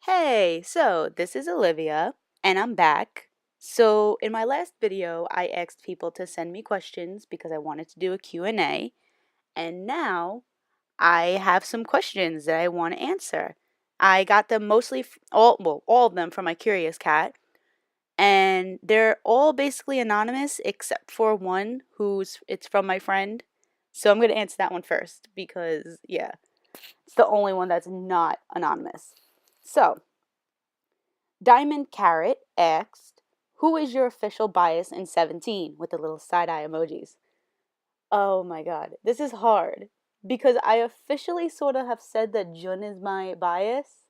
Hey, so this is Olivia, and I'm back. So in my last video, I asked people to send me questions because I wanted to do a Q&A, and now I have some questions that I want to answer. I got them mostly all of them from my curious cat, and they're all basically anonymous except for one it's from my friend. So I'm going to answer that one first because yeah, it's the only one that's not anonymous. So, Diamond Carrot asked, "Who is your official bias in 17?" with the little side eye emojis. Oh my god, this is hard because I officially sort of have said that Jun is my bias,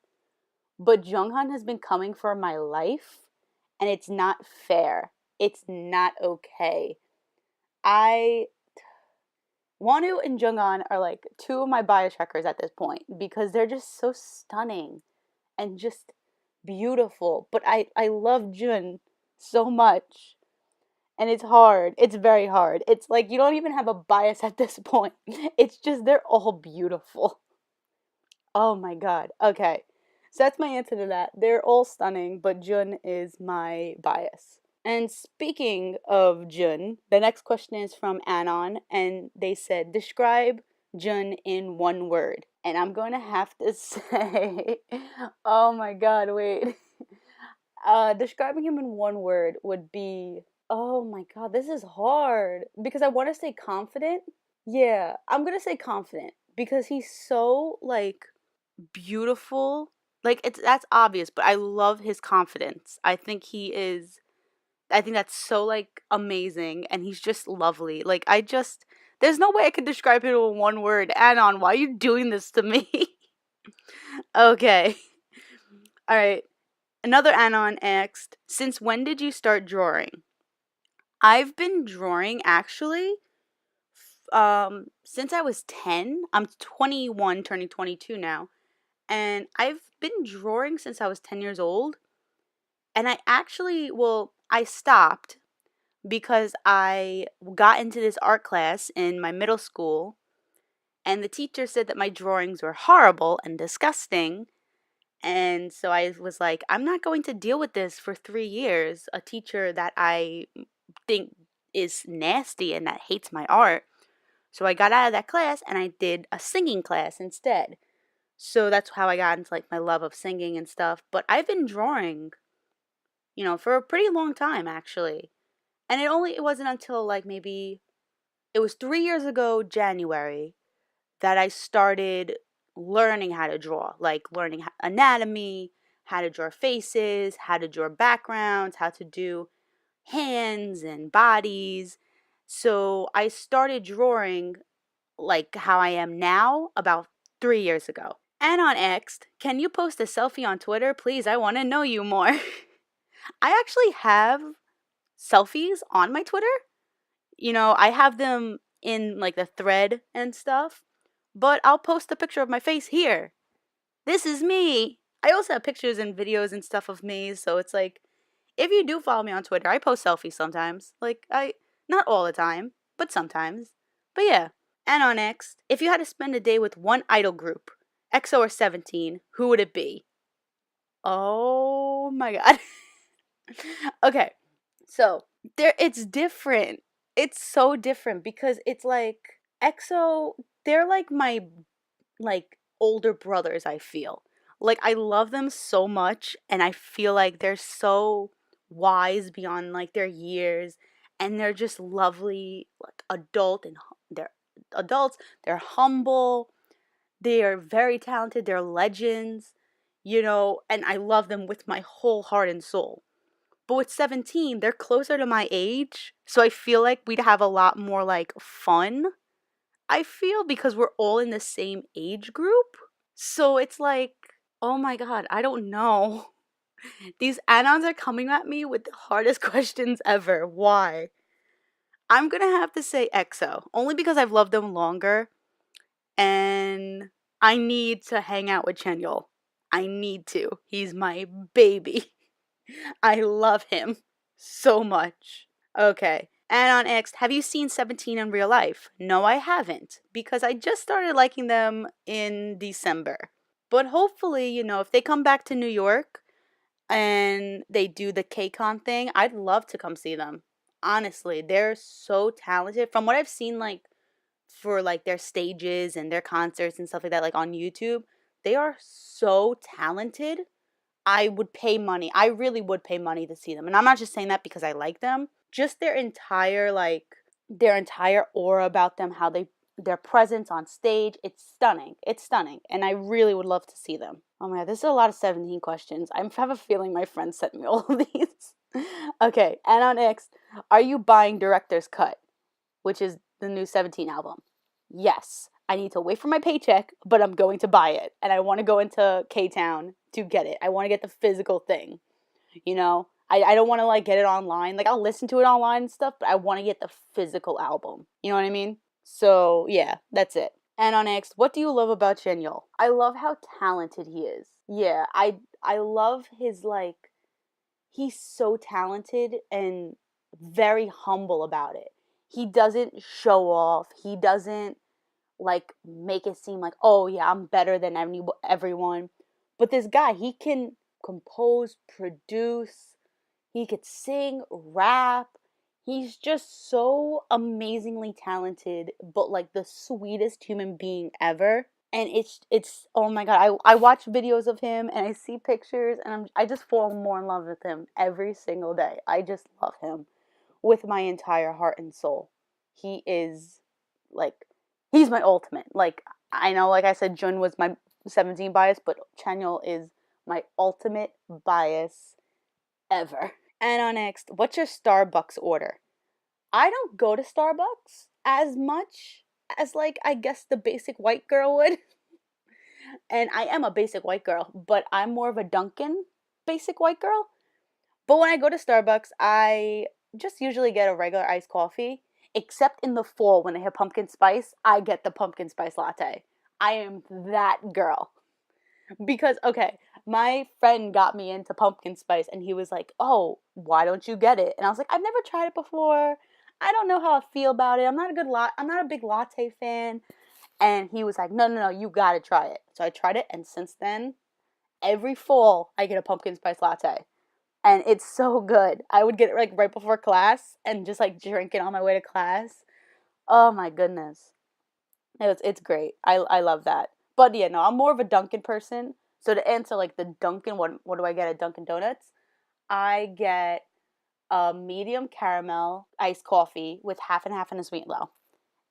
but Junghan has been coming for my life, and it's not fair. It's not okay. I Wonu and Junghan are like two of my bias checkers at this point because they're just so stunning and just beautiful. But I love Jun so much. And it's hard. It's very hard. It's like you don't even have a bias at this point. It's just they're all beautiful. Oh my god. Okay. So that's my answer to that. They're all stunning, but Jun is my bias. And speaking of Jun, the next question is from Anon, and they said, describe Jun in one word. And I'm going to have to say, oh my god, wait. Describing him in one word would be, oh my god, this is hard because I want to say confident. Yeah, I'm gonna say confident because he's so like beautiful. Like that's obvious, but I love his confidence. I think that's so like amazing, and he's just lovely. Like there's no way I could describe him in one word. Anon, why are you doing this to me? Okay. All right. Another Anon asked, since when did you start drawing? I've been drawing actually since I was 10. I'm 21 turning 22 now, and I've been drawing since I was 10 years old. And I stopped because I got into this art class in my middle school, and the teacher said that my drawings were horrible and disgusting. And so I was like, I'm not going to deal with this for 3 years. A teacher that I think is nasty and that hates my art. So I got out of that class and I did a singing class instead. So that's how I got into like my love of singing and stuff. But I've been drawing, for a pretty long time actually. And it wasn't until like maybe it was 3 years ago January that I started learning how to draw, like learning anatomy, how to draw faces, how to draw backgrounds, how to do hands and bodies. So I started drawing like how I am now about 3 years ago. And on X, can you post a selfie on Twitter? Please, I want to know you more. I actually have selfies on my Twitter. I have them in like the thread and stuff, but I'll post a picture of my face here. This is me. I also have pictures and videos and stuff of me, so it's like if you do follow me on Twitter, I post selfies sometimes. Not all the time, but sometimes. But yeah. And on next, if you had to spend a day with one idol group, EXO or 17, who would it be? Oh my god. Okay. So, it's different. It's so different because it's like EXO, they're like my like older brothers, I feel. Like I love them so much and I feel like they're so wise beyond like their years, and they're just lovely like they're adults, they're humble, they are very talented, they're legends, and I love them with my whole heart and soul. But with 17, they're closer to my age, so I feel like we'd have a lot more like fun. I feel because we're all in the same age group. So it's like, oh my god, I don't know. These anons are coming at me with the hardest questions ever. Why? I'm gonna have to say EXO, only because I've loved them longer, and I need to hang out with Chenyol. I need to. He's my baby. I love him so much. Okay. And on X, have you seen 17 in real life? No, I haven't, because I just started liking them in December. But hopefully, you know, if they come back to New York and they do the KCON thing, I'd love to come see them. Honestly, they're so talented. From what I've seen, like, for like their stages and their concerts and stuff like that, like on YouTube, they are so talented. I would pay money. I really would pay money to see them. And I'm not just saying that because I like them. Just their entire aura about them, how their presence on stage, it's stunning. It's stunning. And I really would love to see them. Oh my god, this is a lot of 17 questions. I have a feeling my friend sent me all of these. Okay, and on X, are you buying Director's Cut, which is the new 17 album? Yes. I need to wait for my paycheck, but I'm going to buy it. And I want to go into K-Town to get it. I want to get the physical thing. You know? I don't want to like get it online. Like I'll listen to it online and stuff, but I want to get the physical album. You know what I mean? So yeah, that's it. And on X, what do you love about Chenyol? I love how talented he is. Yeah, I love his like he's so talented and very humble about it. He doesn't show off. He doesn't like make it seem like, oh yeah, I'm better than everyone. But this guy, he can compose, produce, he could sing, rap. He's just so amazingly talented, but like the sweetest human being ever. And it's oh my god, I watch videos of him and I see pictures and I just fall more in love with him every single day. I just love him with my entire heart and soul. He is like he's my ultimate. Like I know, like I said, Jun was my 17 bias, but Chanyeol is my ultimate bias ever. And on next, what's your Starbucks order? I don't go to Starbucks as much as like I guess the basic white girl would. And I am a basic white girl, but I'm more of a Dunkin' basic white girl. But when I go to Starbucks, I just usually get a regular iced coffee. Except in the fall when they have pumpkin spice, I get the pumpkin spice latte. I am that girl. Because, okay, my friend got me into pumpkin spice and he was like, oh, why don't you get it? And I was like, I've never tried it before. I don't know how I feel about it. I'm not a big latte fan. And he was like, no, you gotta try it. So I tried it, and since then, every fall I get a pumpkin spice latte. And it's so good. I would get it like right before class and just like drink it on my way to class. Oh my goodness. It's great. I love that. But yeah, no, I'm more of a Dunkin' person. So to answer like the Dunkin', what do I get at Dunkin' Donuts? I get a medium caramel iced coffee with half and half and a sweet and low.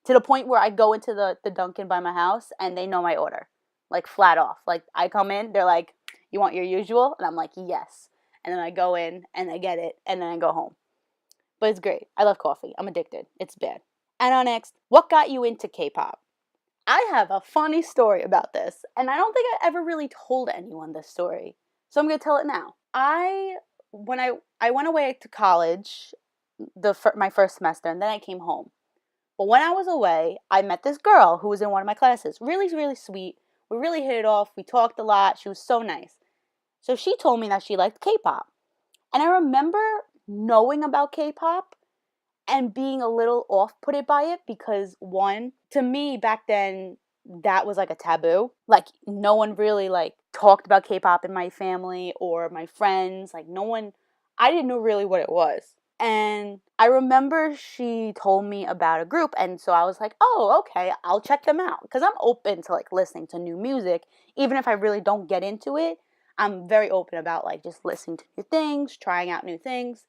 To the point where I go into the Dunkin' by my house and they know my order. Like flat off. Like I come in, they're like, you want your usual? And I'm like, yes. And then I go in and I get it and then I go home. But it's great. I love coffee. I'm addicted. It's bad. And on next, what got you into K-pop? I have a funny story about this, and I don't think I ever really told anyone this story. So I'm going to tell it now. When I went away to college my first semester, and then I came home. But when I was away, I met this girl who was in one of my classes. Really, really sweet. We really hit it off. We talked a lot. She was so nice. So she told me that she liked K-pop. And I remember knowing about K-pop and being a little off-putted by it because, one, to me back then, that was like a taboo. Like, no one really like talked about K-pop in my family or my friends. Like, I didn't know really what it was. And I remember she told me about a group, and so I was like, oh, okay, I'll check them out. Because I'm open to like listening to new music, even if I really don't get into it. I'm very open about like just listening to new things, trying out new things.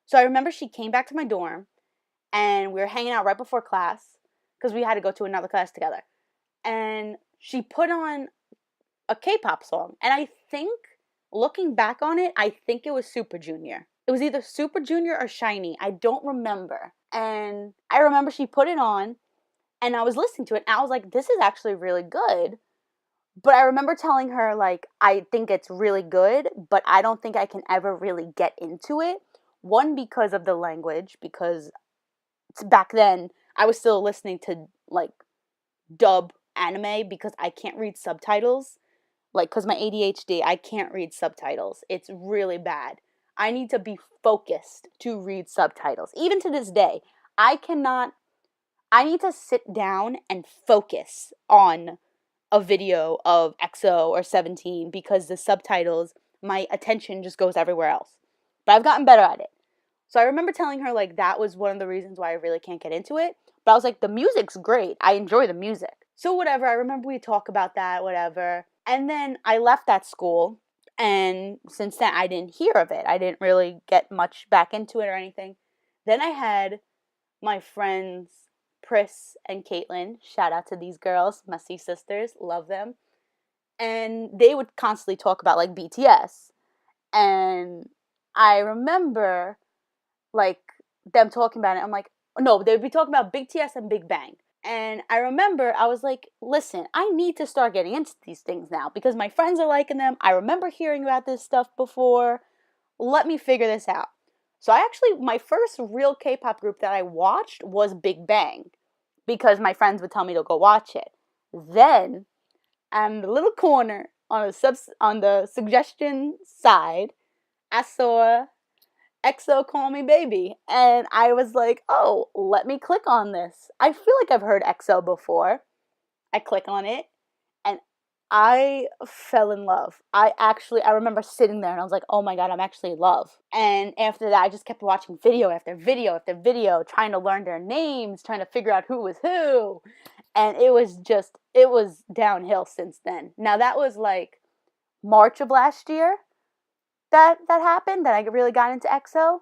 So I remember she came back to my dorm and we were hanging out right before class because we had to go to another class together. And she put on a K-pop song. And I think, looking back on it, I think it was Super Junior. It was either Super Junior or Shiny. I don't remember. And I remember she put it on and I was listening to it and I was like, this is actually really good. But I remember telling her, like, I think it's really good, but I don't think I can ever really get into it. One, because of the language, because back then I was still listening to, like, dub anime because I can't read subtitles. Like, because my ADHD, I can't read subtitles. It's really bad. I need to be focused to read subtitles. Even to this day, I need to sit down and focus on a video of EXO or 17 because the subtitles, my attention just goes everywhere else. But I've gotten better at it. So I remember telling her, like, that was one of the reasons why I really can't get into it. But I was like, the music's great. I enjoy the music. So whatever, I remember we talk about that, whatever. And then I left that school. And since then, I didn't hear of it. I didn't really get much back into it or anything. Then I had my friends, Pris and Caitlin. Shout out to these girls, messy sisters. Love them. And they would constantly talk about, like, BTS. And I remember, like, them talking about it. I'm like, no, they'd be talking about Big TS and Big Bang. And I remember I was like, listen, I need to start getting into these things now because my friends are liking them. I remember hearing about this stuff before. Let me figure this out. So my first real K-pop group that I watched was Big Bang because my friends would tell me to go watch it. Then, on the little corner on the suggestion side, I saw EXO Call Me Baby. And I was like, oh, let me click on this. I feel like I've heard EXO before. I click on it and I fell in love. I remember sitting there and I was like, oh my God, I'm actually in love. And after that, I just kept watching video after video after video, trying to learn their names, trying to figure out who was who. And it was downhill since then. Now that was like March of last year. That happened, that I really got into EXO.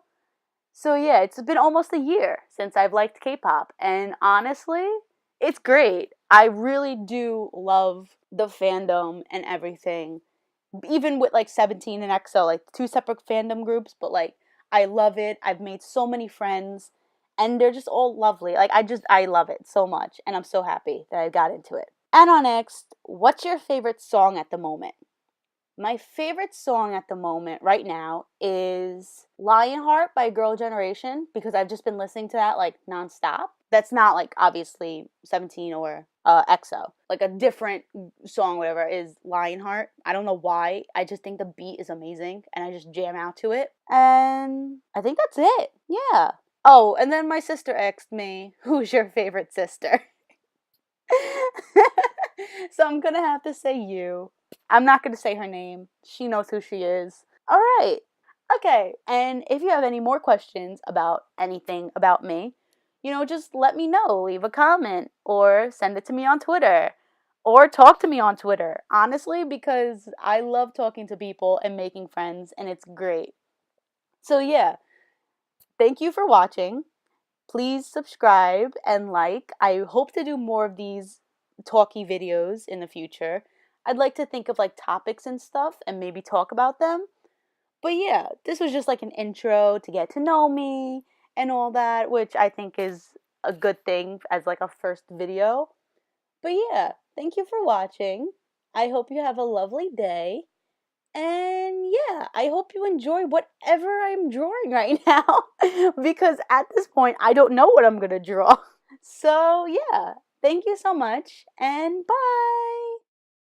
So yeah, it's been almost a year since I've liked K-pop, and honestly, it's great. I really do love the fandom and everything. Even with like 17 and EXO, like two separate fandom groups, but like I love it. I've made so many friends and they're just all lovely. Like I love it so much and I'm so happy that I got into it. And on next, what's your favorite song at the moment? My favorite song at the moment right now is Lionheart by Girl Generation because I've just been listening to that like nonstop. That's not like obviously 17 or EXO. Like a different song, whatever, is Lionheart. I don't know why. I just think the beat is amazing and I just jam out to it. And I think that's it. Yeah. Oh, and then my sister asked me, who's your favorite sister? So I'm gonna have to say you. I'm not gonna say her name. She knows who she is. All right. Okay. And if you have any more questions about anything about me, just let me know. Leave a comment or send it to me on Twitter or talk to me on Twitter. Honestly, because I love talking to people and making friends, and it's great. So yeah, thank you for watching. Please subscribe and like. I hope to do more of these talky videos in the future. I'd like to think of like topics and stuff and maybe talk about them. But yeah, this was just like an intro to get to know me and all that, which I think is a good thing as like a first video. But yeah, thank you for watching. I hope you have a lovely day. And yeah, I hope you enjoy whatever I'm drawing right now because at this point, I don't know what I'm going to draw. So yeah, thank you so much and bye.